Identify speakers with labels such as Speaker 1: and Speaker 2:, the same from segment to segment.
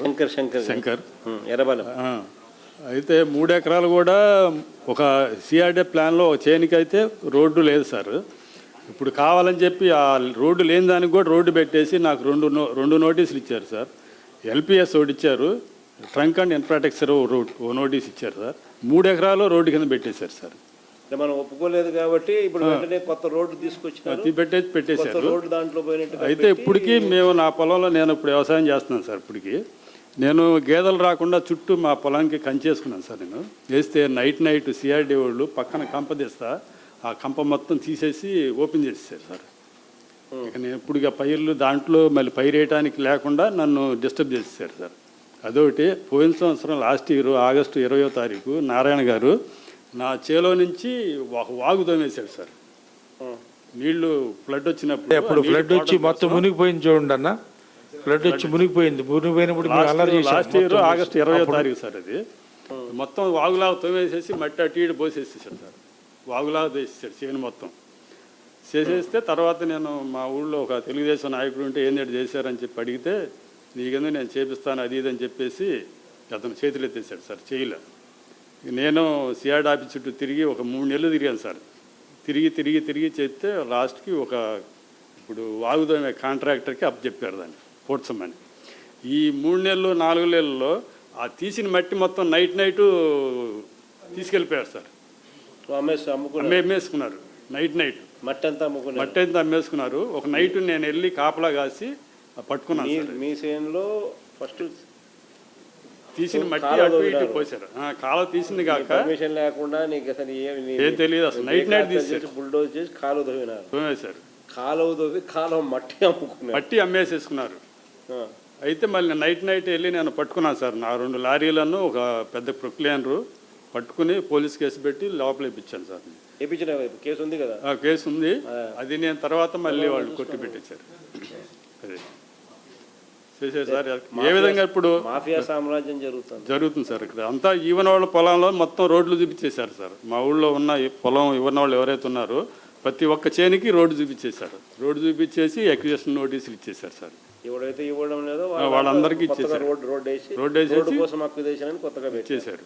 Speaker 1: శంకర్
Speaker 2: ఎర్రబాలెం.
Speaker 1: అయితే 3 ఎకరాలు కూడా ఒక సిఆర్డే ప్లాన్లో ఒక చేనికి అయితే రోడ్డు లేదు సార్. ఇప్పుడు కావాలని చెప్పి ఆ రోడ్డు లేని దానికి కూడా రోడ్డు పెట్టేసి నాకు రెండు నోటీసులు ఇచ్చారు సార్. ఎల్పిఎస్ ఒకటి ఇచ్చారు, ట్రంక్ అండ్ ఇన్ఫ్రాస్ట్రక్చర్ ఓ నోటీస్ ఇచ్చారు సార్. 3 ఎకరాలు రోడ్డు కింద పెట్టేశారు సార్.
Speaker 2: మనం ఒప్పుకోలేదు కాబట్టి ఇప్పుడు వెంటనే కొత్త రోడ్డు తీసుకొచ్చి
Speaker 1: పెట్టేశారు.
Speaker 2: రోడ్డు దాంట్లో పోయినట్టు.
Speaker 1: అయితే ఇప్పటికీ మేము నా పొలంలో నేను ఇప్పుడు వ్యవసాయం చేస్తున్నాను సార్. ఇప్పటికి నేను గేదెలు రాకుండా చుట్టూ మా పొలానికి కంచేసుకున్నాను సార్. నేను వేస్తే నైట్ సిఆర్డీ వాళ్ళు పక్కన కంప తీస్తా, ఆ కంప మొత్తం తీసేసి ఓపెన్ చేసేసారు సార్. ఇక నేను ఇప్పుడు పైర్లు దాంట్లో మళ్ళీ పైరేయటానికి లేకుండా నన్ను డిస్టర్బ్ చేసేసారు సార్. అదొకటి. పోయిన సంవత్సరం లాస్ట్ ఇయర్ ఆగస్టు 20వ తారీఖు నారాయణ గారు నా చేలో నుంచి వాగు తోమేశాడు సార్. నీళ్లు ఫ్లడ్ వచ్చినప్పుడు
Speaker 3: అప్పుడు ఫ్లడ్ వచ్చి మొత్తం మునిగిపోయింది చూడండి అన్న. ఫ్లడ్ వచ్చి మునిగిపోయినప్పుడు
Speaker 1: లాస్ట్ ఇయర్ ఆగస్టు 20వ తారీఖు సార్. అది మొత్తం వాగులాగా తోమేసేసి మట్టి అటు ఇటు పోసేసేసాడు సార్. వాగులాగా వేసేసాడు చేను మొత్తం. చేసేస్తే తర్వాత నేను మా ఊళ్ళో ఒక తెలుగుదేశం నాయకుడు ఉంటే ఏంటి చేశారని చెప్పి అడిగితే, నీకెందుకు నేను చేపిస్తాను అది ఇది అని చెప్పేసి అతను చేతులు ఎత్తేసాడు సార్. చేయలే. నేను సిఆర్డ్ ఆఫీస్ చుట్టూ తిరిగి ఒక 3 నెలలు తిరిగాను సార్. తిరిగి చెప్తే లాస్ట్కి ఇప్పుడు వాగుదోమే కాంట్రాక్టర్కి చెప్పారు దాన్ని పోడ్చమని. ఈ 3 నెలలు 4 నెలల్లో ఆ తీసిన మట్టి మొత్తం నైట్ తీసుకెళ్ళిపోయారు సార్. అమ్మేసుకున్నారు. నైట్
Speaker 2: మట్టి
Speaker 1: అంతా అమ్మేసుకున్నారు. ఒక నైట్ నేను వెళ్ళి కాపలా కాసి పట్టుకున్నాను.
Speaker 2: మీ చేనులో ఫస్ట్
Speaker 1: తీసిన మట్టి అటు ఇటు పోసారు. కాలువ తీసింది కాక
Speaker 2: పర్మిషన్ లేకుండా నీకు అసలు
Speaker 1: ఏం తెలియదు. అసలు నైట్ తీసేసి
Speaker 2: బుల్డోజ్ చేసి కాలువ
Speaker 1: తోమేశారు.
Speaker 2: కాలువ
Speaker 1: మట్టి అమ్మేసేసుకున్నారు. అయితే మళ్ళీ నైట్ వెళ్ళి నేను పట్టుకున్నాను సార్. నా 2 లారీలను ఒక పెద్ద ప్రొక్లేనరు పట్టుకుని పోలీస్ కేసు పెట్టి లోపల ఇప్పించాను సార్.
Speaker 2: కేసు ఉంది కదా?
Speaker 1: కేసు ఉంది. అది నేను తర్వాత మళ్ళీ వాళ్ళు కొట్టి పెట్టేశారు. అదే చేశారు సార్. ఏ విధంగా ఇప్పుడు
Speaker 2: మాఫియా సామ్రాజ్యం
Speaker 1: జరుగుతుంది సార్. ఇక్కడ అంతా ఈవెన్ వాళ్ళ పొలంలో మొత్తం రోడ్లు చూపించేశారు సార్. మా ఊళ్ళో ఉన్న పొలం ఇవ్వని వాళ్ళు ఎవరైతే ఉన్నారో ప్రతి ఒక్క చేనికి రోడ్డు చూపించేశారు. రోడ్డు చూపించేసి అక్విజిషన్ నోటీసులు ఇచ్చేశారు సార్.
Speaker 2: ఎవడైతే ఇవ్వడం లేదో
Speaker 1: వాళ్ళందరికీ ఇచ్చేసారు.
Speaker 2: రోడ్డు వేసేసి కొత్తగా
Speaker 1: ఇచ్చేశారు.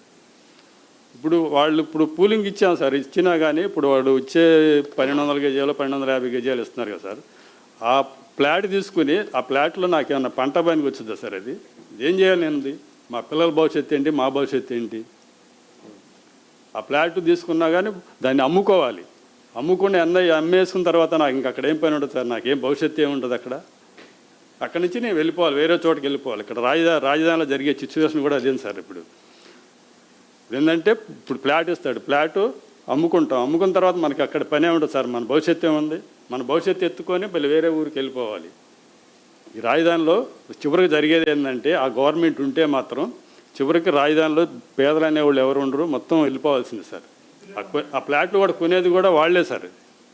Speaker 1: ఇప్పుడు పూలింగ్ ఇచ్చాం సార్. ఇచ్చినా కానీ ఇప్పుడు వాడు వచ్చే 1200 గజాలు 1250 గజాలు ఇస్తున్నారు కదా సార్. ఆ ప్లాట్ తీసుకుని ఆ ప్లాట్లో నాకేమన్నా పంట పనికి వచ్చిందా సార్? అది ఏం చేయాలి నేను? మా పిల్లల భవిష్యత్తు ఏంటి, మా భవిష్యత్తు ఏంటి? ఆ ప్లాట్ తీసుకున్నా కానీ దాన్ని అమ్ముకోవాలి. అమ్ముకుని అమ్మేసుకున్న తర్వాత నాకు ఇంక అక్కడ ఏం పని ఉంటుంది సార్? నాకేం భవిష్యత్తు ఏముంటుంది అక్కడ? అక్కడి నుంచి నేను వెళ్ళిపోవాలి, వేరే చోటుకి వెళ్ళిపోవాలి. ఇక్కడ రాజధానిలో జరిగే సిచ్యువేషన్ కూడా అదేం సార్. ఇప్పుడు ఏంటంటే ఇప్పుడు ప్లాట్ ఇస్తాడు, ప్లాటు అమ్ముకుంటాం. అమ్ముకున్న తర్వాత మనకి అక్కడ పనే ఉంటుంది సార్. మన భవిష్యత్తు ఏముంది? మన భవిష్యత్తు ఎత్తుకొని మళ్ళీ వేరే ఊరికి వెళ్ళిపోవాలి. ఈ రాజధానిలో చివరికి జరిగేది ఏంటంటే ఆ గవర్నమెంట్ ఉంటే మాత్రం చివరికి రాజధానిలో పేదలు అనేవాళ్ళు ఎవరు ఉండరు, మొత్తం వెళ్ళిపోవాల్సింది సార్. ఆ ప్లాట్లు కూడా కొనేది కూడా వాళ్లే సార్.